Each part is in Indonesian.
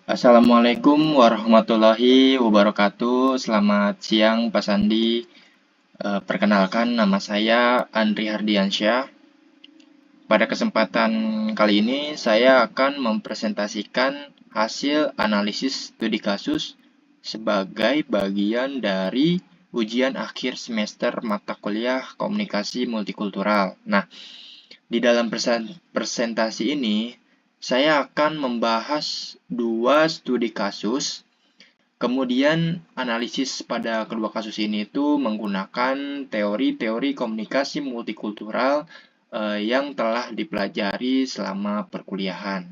Assalamualaikum warahmatullahi wabarakatuh. Selamat siang, Pak Sandi. Perkenalkan, nama saya Andri Hardiansyah. Pada kesempatan kali ini, saya akan mempresentasikan hasil analisis studi kasus sebagai bagian dari ujian akhir semester mata kuliah komunikasi multikultural. Nah, di dalam presentasi ini, saya akan membahas dua studi kasus. Kemudian analisis pada kedua kasus ini itu menggunakan teori-teori komunikasi multikultural yang telah dipelajari selama perkuliahan.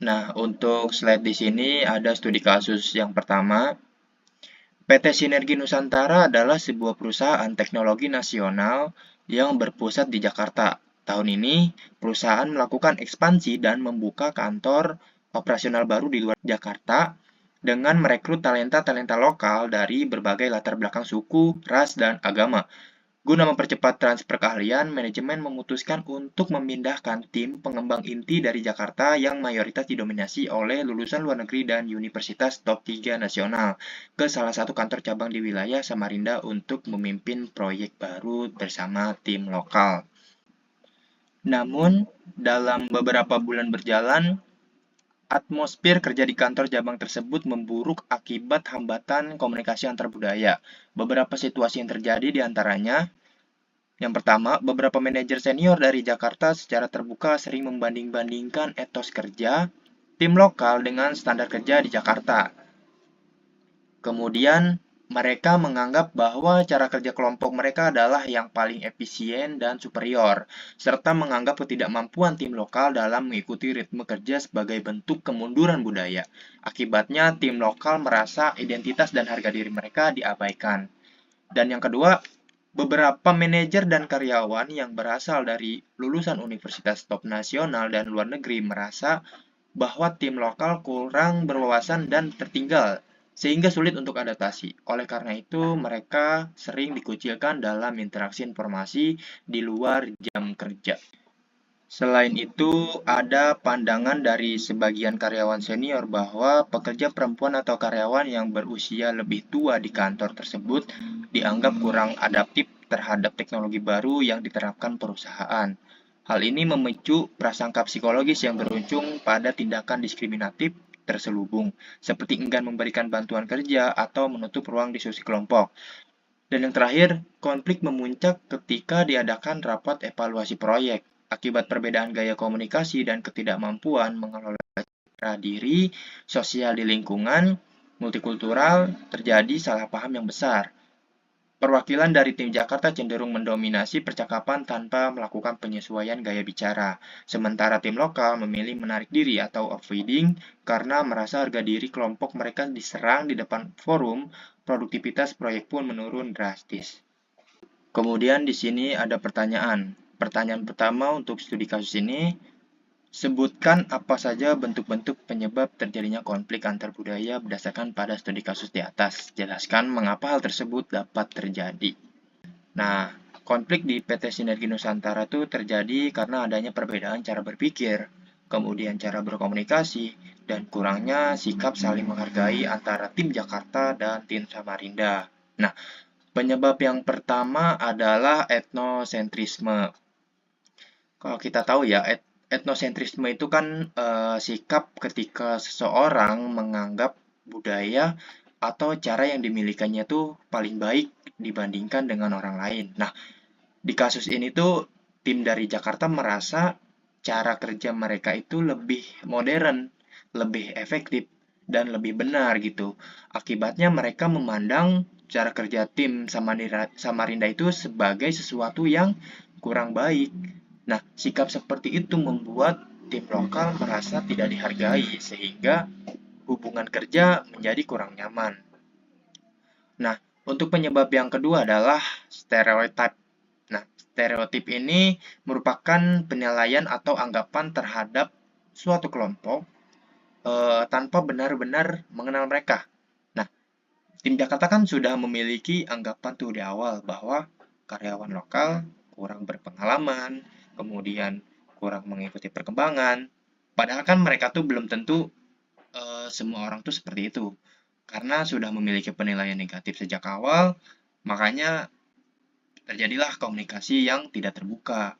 Nah, untuk slide di sini ada studi kasus yang pertama. PT Sinergi Nusantara adalah sebuah perusahaan teknologi nasional yang berpusat di Jakarta. Tahun ini, perusahaan melakukan ekspansi dan membuka kantor operasional baru di luar Jakarta dengan merekrut talenta-talenta lokal dari berbagai latar belakang suku, ras, dan agama. Guna mempercepat transfer keahlian, manajemen memutuskan untuk memindahkan tim pengembang inti dari Jakarta yang mayoritas didominasi oleh lulusan luar negeri dan universitas top 3 nasional ke salah satu kantor cabang di wilayah Samarinda untuk memimpin proyek baru bersama tim lokal. Namun, dalam beberapa bulan berjalan, atmosfer kerja di kantor cabang tersebut memburuk akibat hambatan komunikasi antar budaya. Beberapa situasi yang terjadi diantaranya, yang pertama, beberapa manajer senior dari Jakarta secara terbuka sering membanding-bandingkan etos kerja tim lokal dengan standar kerja di Jakarta. Kemudian, mereka menganggap bahwa cara kerja kelompok mereka adalah yang paling efisien dan superior, serta menganggap ketidakmampuan tim lokal dalam mengikuti ritme kerja sebagai bentuk kemunduran budaya. Akibatnya, tim lokal merasa identitas dan harga diri mereka diabaikan. Dan yang kedua, beberapa manajer dan karyawan yang berasal dari lulusan universitas top nasional dan luar negeri merasa bahwa tim lokal kurang berwawasan dan tertinggal, sehingga sulit untuk adaptasi. Oleh karena itu, mereka sering dikucilkan dalam interaksi informasi di luar jam kerja. Selain itu, ada pandangan dari sebagian karyawan senior bahwa pekerja perempuan atau karyawan yang berusia lebih tua di kantor tersebut dianggap kurang adaptif terhadap teknologi baru yang diterapkan perusahaan. Hal ini memicu prasangka psikologis yang berujung pada tindakan diskriminatif terselubung, seperti enggan memberikan bantuan kerja atau menutup ruang diskusi kelompok. Dan yang terakhir, konflik memuncak ketika diadakan rapat evaluasi proyek. Akibat perbedaan gaya komunikasi dan ketidakmampuan mengelola citra diri sosial di lingkungan multikultural, terjadi salah paham yang besar. Perwakilan dari tim Jakarta cenderung mendominasi percakapan tanpa melakukan penyesuaian gaya bicara, sementara tim lokal memilih menarik diri atau avoiding karena merasa harga diri kelompok mereka diserang di depan forum, produktivitas proyek pun menurun drastis. Kemudian di sini ada pertanyaan. Pertanyaan pertama untuk studi kasus ini, sebutkan apa saja bentuk-bentuk penyebab terjadinya konflik antar budaya berdasarkan pada studi kasus di atas. Jelaskan mengapa hal tersebut dapat terjadi. Nah, konflik di PT Sinergi Nusantara itu terjadi karena adanya perbedaan cara berpikir, kemudian cara berkomunikasi, dan kurangnya sikap saling menghargai antara tim Jakarta dan tim Samarinda. Nah, penyebab yang pertama adalah etnosentrisme. Kalau kita tahu ya, etnosentrisme itu kan sikap ketika seseorang menganggap budaya atau cara yang dimilikannya itu paling baik dibandingkan dengan orang lain. Nah, di kasus ini tuh tim dari Jakarta merasa cara kerja mereka itu lebih modern, lebih efektif, dan lebih benar gitu. Akibatnya mereka memandang cara kerja tim Samarinda itu sebagai sesuatu yang kurang baik. Nah, sikap seperti itu membuat tim lokal merasa tidak dihargai sehingga hubungan kerja menjadi kurang nyaman. Nah, untuk penyebab yang kedua adalah stereotip. Nah, stereotip ini merupakan penilaian atau anggapan terhadap suatu kelompok tanpa benar-benar mengenal mereka. Nah, tim Jakarta kan sudah memiliki anggapan tuh di awal bahwa karyawan lokal kurang berpengalaman, kemudian kurang mengikuti perkembangan. Padahal kan mereka tuh belum tentu semua orang tuh seperti itu. Karena sudah memiliki penilaian negatif sejak awal, makanya terjadilah komunikasi yang tidak terbuka.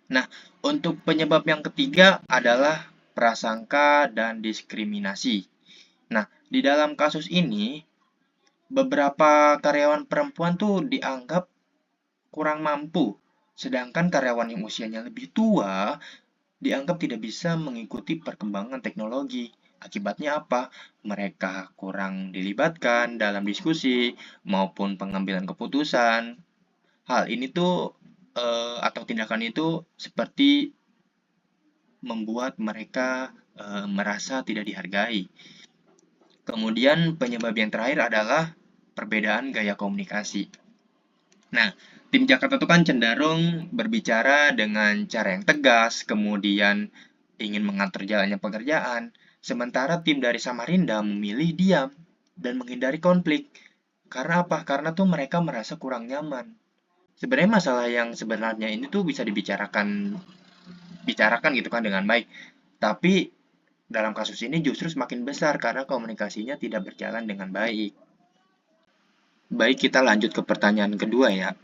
Nah, untuk penyebab yang ketiga adalah prasangka dan diskriminasi. Nah, di dalam kasus ini, beberapa karyawan perempuan tuh dianggap kurang mampu, sedangkan karyawan yang usianya lebih tua dianggap tidak bisa mengikuti perkembangan teknologi. Akibatnya apa? Mereka kurang dilibatkan dalam diskusi maupun pengambilan keputusan. Hal ini tuh atau tindakan itu seperti membuat mereka merasa tidak dihargai. Kemudian penyebab yang terakhir adalah perbedaan gaya komunikasi. Nah, tim Jakarta itu kan cenderung berbicara dengan cara yang tegas, kemudian ingin mengatur jalannya pekerjaan, sementara tim dari Samarinda memilih diam dan menghindari konflik. Karena apa? Karena tuh mereka merasa kurang nyaman. Sebenarnya masalah yang sebenarnya ini tuh bisa bicarakan gitu kan dengan baik. Tapi dalam kasus ini justru semakin besar karena komunikasinya tidak berjalan dengan baik. Baik, kita lanjut ke pertanyaan kedua ya.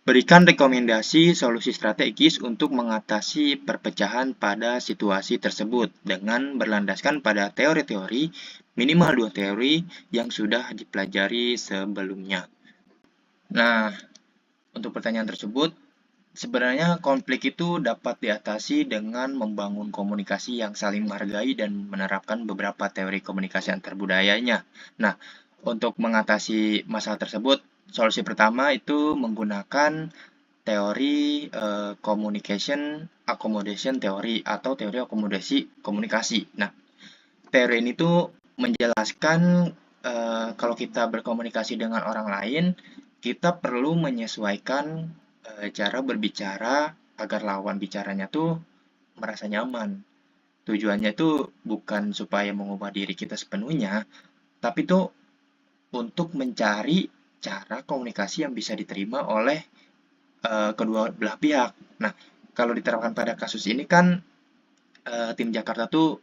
Berikan rekomendasi solusi strategis untuk mengatasi perpecahan pada situasi tersebut dengan berlandaskan pada teori-teori, minimal 2 teori yang sudah dipelajari sebelumnya. Nah, untuk pertanyaan tersebut, sebenarnya konflik itu dapat diatasi dengan membangun komunikasi yang saling menghargai dan menerapkan beberapa teori komunikasi antar budayanya. Nah, untuk mengatasi masalah tersebut, solusi pertama itu menggunakan teori communication accommodation theory atau teori akomodasi komunikasi. Nah, teori ini tuh menjelaskan kalau kita berkomunikasi dengan orang lain, kita perlu menyesuaikan cara berbicara agar lawan bicaranya tuh merasa nyaman. Tujuannya tuh bukan supaya mengubah diri kita sepenuhnya, tapi tuh untuk mencari cara komunikasi yang bisa diterima oleh kedua belah pihak. Nah, kalau diterapkan pada kasus ini kan tim Jakarta tuh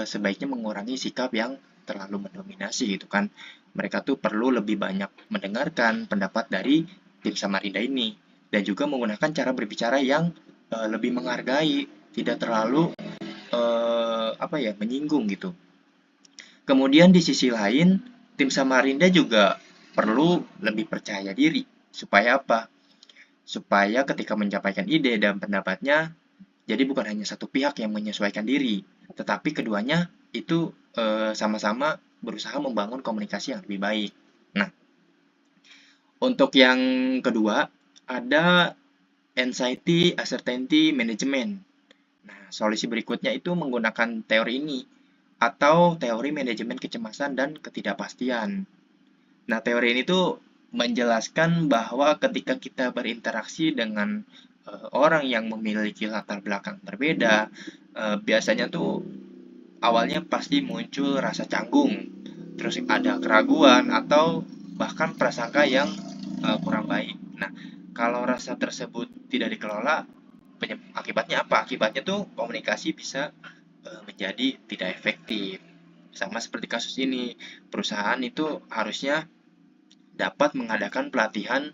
sebaiknya mengurangi sikap yang terlalu mendominasi gitu kan. Mereka tuh perlu lebih banyak mendengarkan pendapat dari tim Samarinda ini dan juga menggunakan cara berbicara yang lebih menghargai, tidak terlalu menyinggung gitu. Kemudian di sisi lain, tim Samarinda juga perlu lebih percaya diri. Supaya apa? Supaya ketika menyampaikan ide dan pendapatnya, jadi bukan hanya satu pihak yang menyesuaikan diri, tetapi keduanya itu sama-sama berusaha membangun komunikasi yang lebih baik. Nah, untuk yang kedua, ada anxiety uncertainty management. Nah, solusi berikutnya itu menggunakan teori ini, atau teori manajemen kecemasan dan ketidakpastian. Nah, teori ini tuh menjelaskan bahwa ketika kita berinteraksi dengan orang yang memiliki latar belakang berbeda, biasanya tuh awalnya pasti muncul rasa canggung, terus ada keraguan atau bahkan prasangka yang kurang baik. Nah, kalau rasa tersebut tidak dikelola, akibatnya apa? Akibatnya tuh komunikasi bisa menjadi tidak efektif. Sama seperti kasus ini, perusahaan itu harusnya dapat mengadakan pelatihan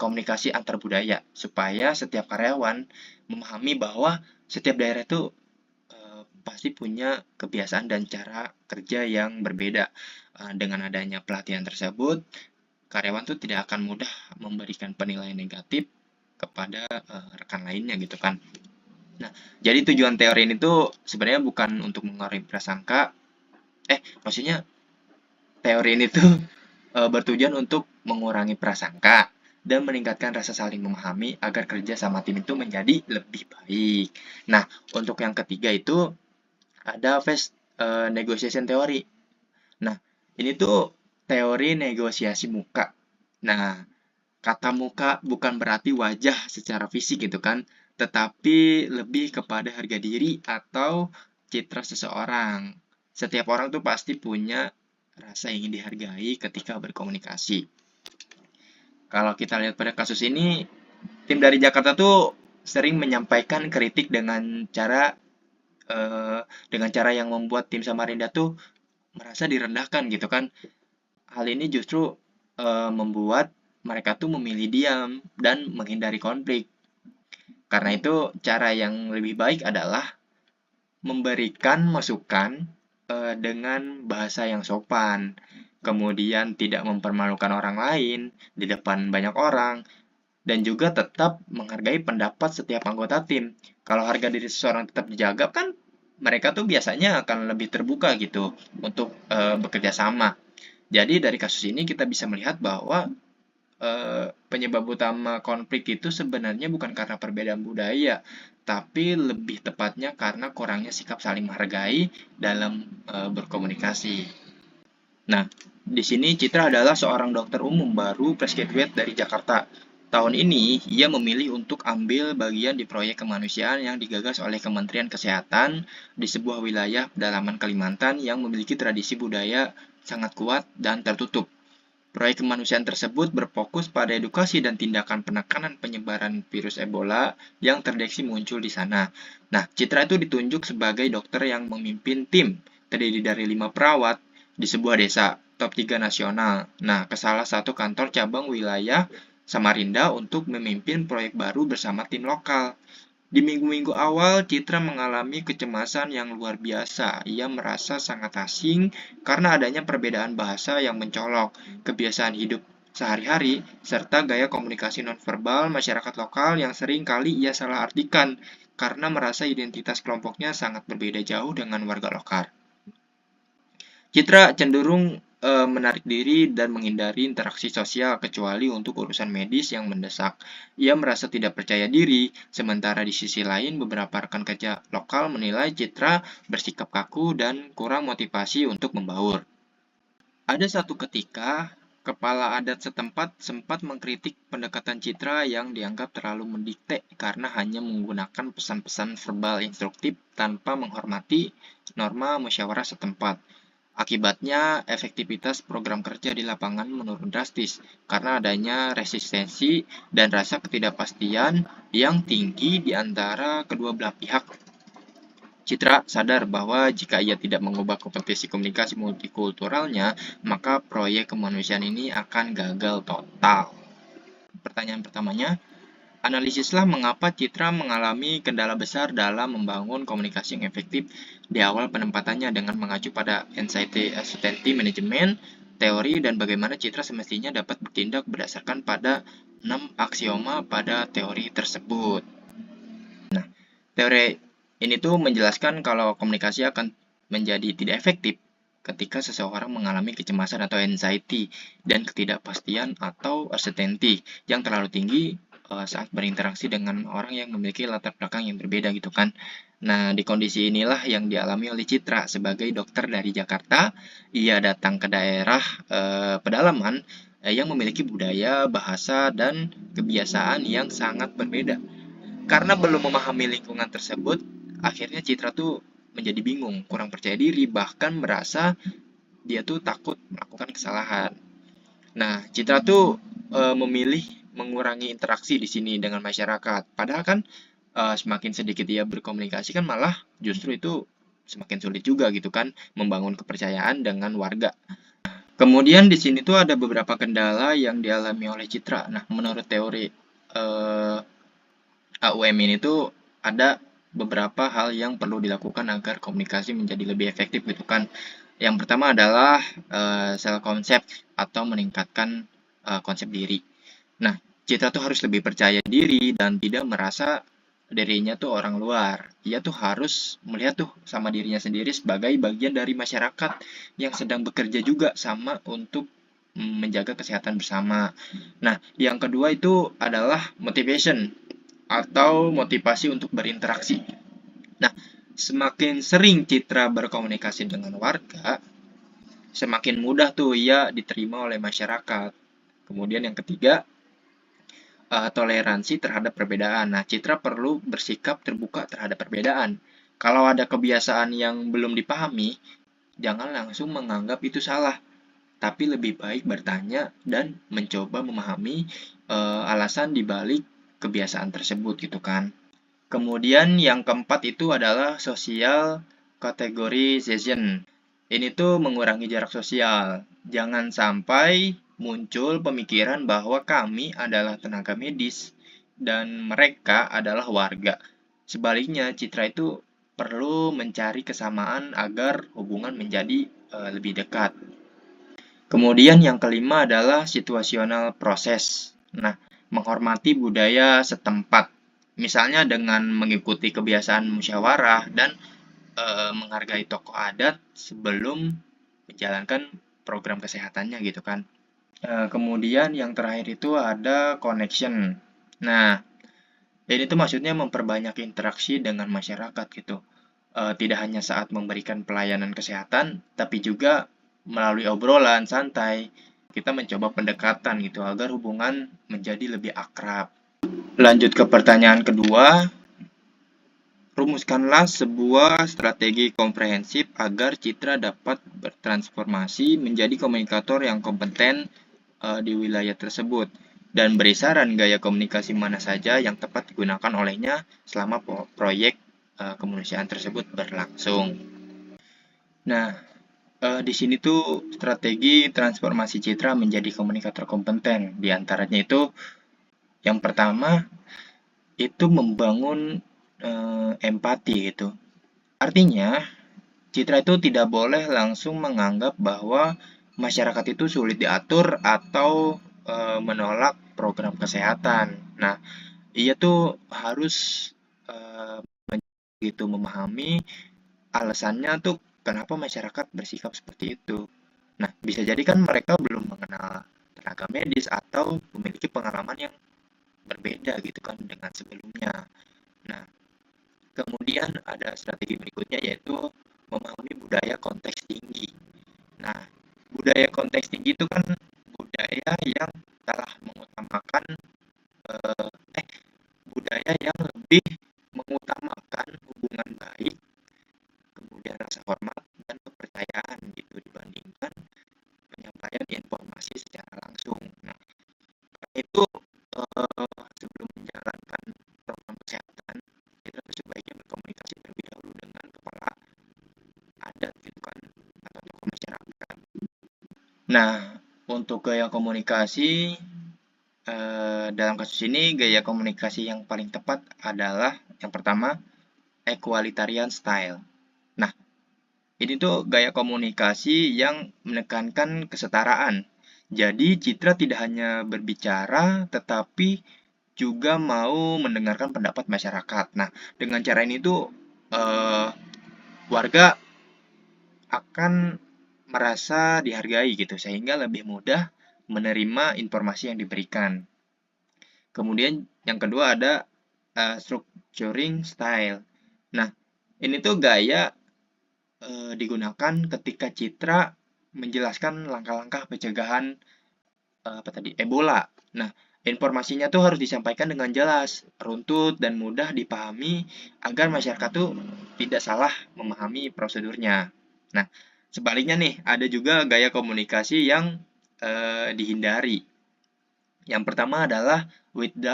komunikasi antar budaya supaya setiap karyawan memahami bahwa setiap daerah itu pasti punya kebiasaan dan cara kerja yang berbeda. Dengan adanya pelatihan tersebut, karyawan tuh tidak akan mudah memberikan penilaian negatif kepada rekan lainnya gitu kan. Nah, jadi tujuan teori ini tuh sebenarnya bukan untuk mengurangi prasangka, maksudnya teori ini tuh bertujuan untuk mengurangi prasangka dan meningkatkan rasa saling memahami agar kerja sama tim itu menjadi lebih baik. Nah, untuk yang ketiga itu ada face negotiation theory. Nah, ini tuh teori negosiasi muka. Nah, kata muka bukan berarti wajah secara fisik gitu kan, tetapi lebih kepada harga diri atau citra seseorang. Setiap orang tuh pasti punya rasa ingin dihargai ketika berkomunikasi. Kalau kita lihat pada kasus ini, tim dari Jakarta tuh sering menyampaikan kritik dengan cara eh, dengan cara yang membuat tim Samarinda tuh merasa direndahkan gitu kan. Hal ini justru membuat mereka tuh memilih diam dan menghindari konflik. Karena itu, cara yang lebih baik adalah memberikan masukan dengan bahasa yang sopan, kemudian tidak mempermalukan orang lain di depan banyak orang, dan juga tetap menghargai pendapat setiap anggota tim. Kalau harga diri seseorang tetap dijaga, kan mereka tuh biasanya akan lebih terbuka gitu untuk bekerja sama. Jadi dari kasus ini kita bisa melihat bahwa penyebab utama konflik itu sebenarnya bukan karena perbedaan budaya, tapi lebih tepatnya karena kurangnya sikap saling menghargai dalam berkomunikasi. Nah, di sini Citra adalah seorang dokter umum baru fresh graduate dari Jakarta. Tahun ini, ia memilih untuk ambil bagian di proyek kemanusiaan yang digagas oleh Kementerian Kesehatan di sebuah wilayah pedalaman Kalimantan yang memiliki tradisi budaya sangat kuat dan tertutup. Proyek kemanusiaan tersebut berfokus pada edukasi dan tindakan penekanan penyebaran virus Ebola yang terdeteksi muncul di sana. Nah, Citra itu ditunjuk sebagai dokter yang memimpin tim, terdiri dari 5 perawat di sebuah desa, top 3 nasional. Nah, ke salah satu kantor cabang wilayah Samarinda untuk memimpin proyek baru bersama tim lokal. Di minggu-minggu awal, Citra mengalami kecemasan yang luar biasa. Ia merasa sangat asing karena adanya perbedaan bahasa yang mencolok, kebiasaan hidup sehari-hari, serta gaya komunikasi nonverbal masyarakat lokal yang sering kali ia salah artikan karena merasa identitas kelompoknya sangat berbeda jauh dengan warga lokal. Citra cenderung menarik diri dan menghindari interaksi sosial kecuali untuk urusan medis yang mendesak. Ia merasa tidak percaya diri, sementara di sisi lain beberapa rekan kerja lokal menilai Citra bersikap kaku dan kurang motivasi untuk membaur. Ada satu ketika, kepala adat setempat sempat mengkritik pendekatan Citra yang dianggap terlalu mendikte karena hanya menggunakan pesan-pesan verbal instruktif tanpa menghormati norma musyawarah setempat. Akibatnya, efektivitas program kerja di lapangan menurun drastis karena adanya resistensi dan rasa ketidakpastian yang tinggi di antara kedua belah pihak. Citra sadar bahwa jika ia tidak mengubah kompetisi komunikasi multikulturalnya, maka proyek kemanusiaan ini akan gagal total. Pertanyaan pertamanya, analisislah mengapa Citra mengalami kendala besar dalam membangun komunikasi yang efektif di awal penempatannya dengan mengacu pada Uncertainty Management, teori, dan bagaimana Citra semestinya dapat bertindak berdasarkan pada 6 aksioma pada teori tersebut. Nah, teori ini tuh menjelaskan kalau komunikasi akan menjadi tidak efektif ketika seseorang mengalami kecemasan atau anxiety dan ketidakpastian atau uncertainty yang terlalu tinggi saat berinteraksi dengan orang yang memiliki latar belakang yang berbeda gitu kan. Nah, di kondisi inilah yang dialami oleh Citra sebagai dokter dari Jakarta. Ia datang ke daerah pedalaman yang memiliki budaya, bahasa, dan kebiasaan yang sangat berbeda. Karena belum memahami lingkungan tersebut, akhirnya Citra tuh menjadi bingung, kurang percaya diri, bahkan merasa dia tuh takut melakukan kesalahan. Nah, Citra tuh memilih mengurangi interaksi di sini dengan masyarakat. Padahal kan semakin sedikit dia berkomunikasi kan malah justru itu semakin sulit juga gitu kan membangun kepercayaan dengan warga. Kemudian di sini tuh ada beberapa kendala yang dialami oleh Citra. Nah, menurut teori eh, AUM ini tuh ada beberapa hal yang perlu dilakukan agar komunikasi menjadi lebih efektif gitu kan. Yang pertama adalah self concept atau meningkatkan konsep diri. Nah, Citra tuh harus lebih percaya diri dan tidak merasa dirinya tuh orang luar. Ia tuh harus melihat tuh sama dirinya sendiri sebagai bagian dari masyarakat yang sedang bekerja juga sama untuk menjaga kesehatan bersama. Nah, yang kedua itu adalah motivation atau motivasi untuk berinteraksi. Nah, semakin sering Citra berkomunikasi dengan warga, semakin mudah tuh ia diterima oleh masyarakat. Kemudian yang ketiga, toleransi terhadap perbedaan. Nah, Citra perlu bersikap terbuka terhadap perbedaan. Kalau ada kebiasaan yang belum dipahami, jangan langsung menganggap itu salah, tapi lebih baik bertanya dan mencoba memahami alasan dibalik kebiasaan tersebut gitu kan. Kemudian yang keempat itu adalah social categorization. Ini tuh mengurangi jarak sosial. Jangan sampai muncul pemikiran bahwa kami adalah tenaga medis dan mereka adalah warga. Sebaliknya, citra itu perlu mencari kesamaan agar hubungan menjadi lebih dekat. Kemudian yang kelima adalah situasional proses. Nah, menghormati budaya setempat. Misalnya dengan mengikuti kebiasaan musyawarah dan menghargai tokoh adat sebelum menjalankan program kesehatannya gitu kan. Kemudian yang terakhir itu ada connection. Nah, ini tuh maksudnya memperbanyak interaksi dengan masyarakat gitu. Tidak hanya saat memberikan pelayanan kesehatan, tapi juga melalui obrolan santai, kita mencoba pendekatan gitu agar hubungan menjadi lebih akrab. Lanjut ke pertanyaan kedua, rumuskanlah sebuah strategi komprehensif agar Citra dapat bertransformasi menjadi komunikator yang kompeten di wilayah tersebut dan beri saran gaya komunikasi mana saja yang tepat digunakan olehnya selama proyek kemanusiaan tersebut berlangsung. Nah, di sini tuh strategi transformasi Citra menjadi komunikator kompeten. Di antaranya itu yang pertama itu membangun empati gitu. Artinya, Citra itu tidak boleh langsung menganggap bahwa masyarakat itu sulit diatur atau menolak program kesehatan. Nah, ia tuh harus gitu memahami alasannya tuh kenapa masyarakat bersikap seperti itu. Nah, bisa jadi kan mereka belum mengenal tenaga medis atau memiliki pengalaman yang berbeda gitu kan dengan sebelumnya. Nah, kemudian ada strategi berikutnya yaitu memahami budaya konteks tinggi. Nah, budaya konteks tinggi itu kan budaya yang telah mengutamakan eh, budaya yang lebih mengutamakan hubungan baik, kemudian rasa hormat dan kepercayaan gitu dibandingkan penyampaian informasi secara langsung. Nah, itu sebelum menjalankan program kesehatan, kita sebaiknya berkomunikasi terlebih dahulu dengan kepala adat gitu kan atau tokoh masyarakat. Nah, untuk gaya komunikasi dalam kasus ini gaya komunikasi yang paling tepat adalah yang pertama equalitarian style. Nah, ini tuh gaya komunikasi yang menekankan kesetaraan. Jadi Citra tidak hanya berbicara tetapi juga mau mendengarkan pendapat masyarakat. Nah, dengan cara ini tuh warga akan merasa dihargai gitu sehingga lebih mudah menerima informasi yang diberikan. Kemudian yang kedua ada structuring style. Nah, ini tuh gaya digunakan ketika Citra menjelaskan langkah-langkah pencegahan Ebola. Nah, informasinya tuh harus disampaikan dengan jelas, runtut dan mudah dipahami agar masyarakat tuh tidak salah memahami prosedurnya. Nah, sebaliknya nih, ada juga gaya komunikasi yang dihindari. Yang pertama adalah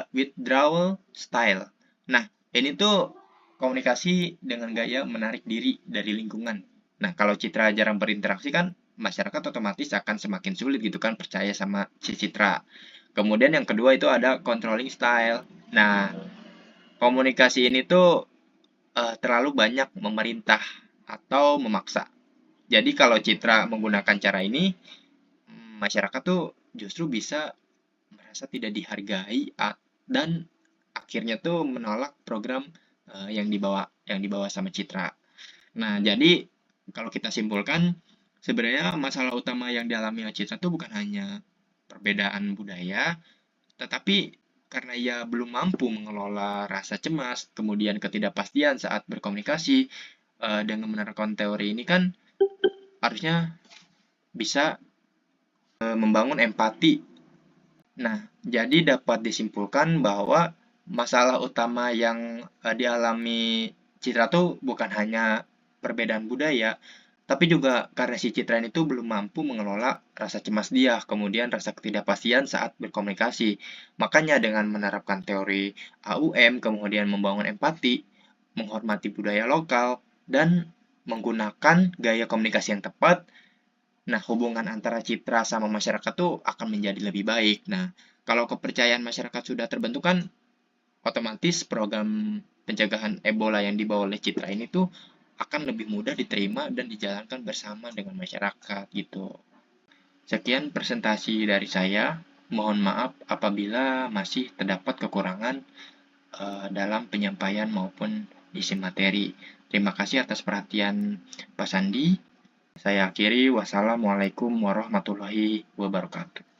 withdrawal style. Nah, ini tuh komunikasi dengan gaya menarik diri dari lingkungan. Nah, kalau Citra jarang berinteraksi kan, masyarakat otomatis akan semakin sulit gitu kan percaya sama si Citra. Kemudian yang kedua itu ada controlling style. Nah, komunikasi ini tuh terlalu banyak memerintah atau memaksa. Jadi kalau Citra menggunakan cara ini, masyarakat tuh justru bisa merasa tidak dihargai dan akhirnya tuh menolak program yang dibawa sama Citra. Nah, jadi kalau kita simpulkan sebenarnya masalah utama yang dialami oleh Citra tuh bukan hanya perbedaan budaya, tetapi karena ia belum mampu mengelola rasa cemas, kemudian ketidakpastian saat berkomunikasi, dengan menerapkan teori ini kan harusnya bisa membangun empati. Nah, jadi dapat disimpulkan bahwa masalah utama yang dialami Citra tuh bukan hanya perbedaan budaya, Tapi juga karena si Citra ini tuh belum mampu mengelola rasa cemas dia, kemudian rasa ketidakpastian saat berkomunikasi. Makanya dengan menerapkan teori AUM, kemudian membangun empati, menghormati budaya lokal, dan menggunakan gaya komunikasi yang tepat, nah hubungan antara Citra sama masyarakat tuh akan menjadi lebih baik. Nah, kalau kepercayaan masyarakat sudah terbentuk kan, otomatis program pencegahan Ebola yang dibawa oleh Citra ini tuh akan lebih mudah diterima dan dijalankan bersama dengan masyarakat gitu. Sekian presentasi dari saya. Mohon maaf apabila masih terdapat kekurangan dalam penyampaian maupun isi materi. Terima kasih atas perhatian Pak Sandi. Saya akhiri. Wassalamualaikum warahmatullahi wabarakatuh.